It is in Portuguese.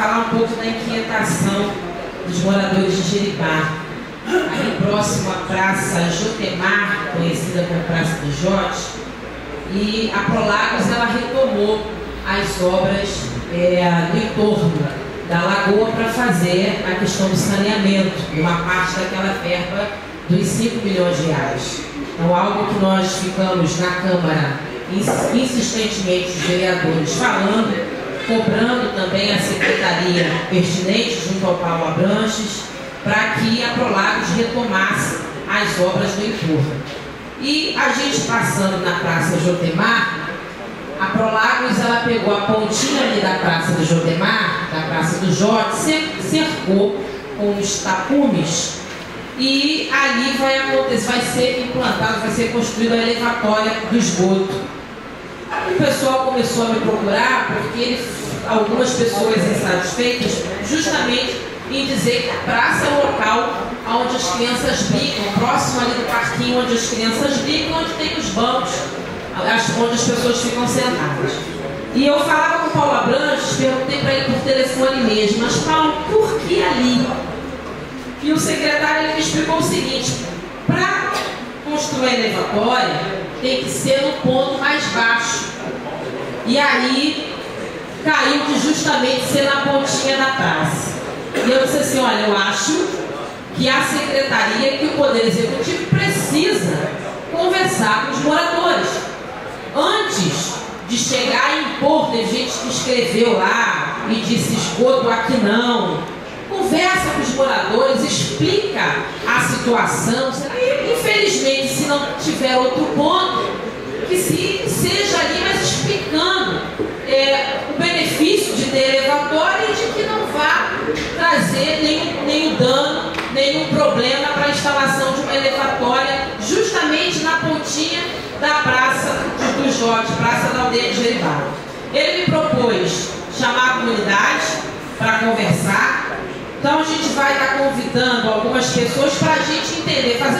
falar um pouco da inquietação dos moradores de Jeribá. Ali próximo à Praça Jotemar, conhecida como Praça do Jote, e a Prolagos ela retomou as obras no entorno da lagoa para fazer a questão do saneamento, uma parte daquela verba dos 5 milhões de reais. Então, algo que nós ficamos na Câmara insistentemente, os vereadores falando, cobrando também a secretaria pertinente junto ao Paulo Abranches, para que a Prolagos retomasse as obras do entorno. E a gente passando na Praça Jotemar, a Prolagos ela pegou a pontinha ali da Praça do Jotemar, da Praça do Jote, cercou com os tapumes, e ali vai ser implantado, vai ser construída a elevatória do esgoto. O pessoal começou a me procurar porque algumas pessoas insatisfeitas justamente em dizer que a praça é o local onde as crianças brincam, próximo ali do parquinho onde as crianças brincam, onde tem os bancos, onde as pessoas ficam sentadas. E eu falava com o Paulo Abranches, perguntei para ele por telefone mesmo, mas Paulo, por que ali? E o secretário ele me explicou o seguinte: para construir a elevatória tem que ser no ponto mais baixo. E aí caiu de justamente ser na pontinha da praça. E eu disse assim: olha, eu acho que a secretaria, que o Poder Executivo precisa conversar com os moradores. Antes de chegar a impor, tem gente que escreveu lá e disse esgoto aqui não. Conversa com os moradores, explica a situação. E, infelizmente, se não tiver outro ponto, que seja ali, mas explicando o benefício de ter elevatório e de que não vá trazer nenhum dano, nenhum problema para a instalação de uma elevatória justamente na pontinha da Praça do Jote, Praça da Aldeia de Jeribá. Ele me propôs chamar a comunidade para conversar. Então a gente vai estar convidando algumas pessoas para a gente entender, fazer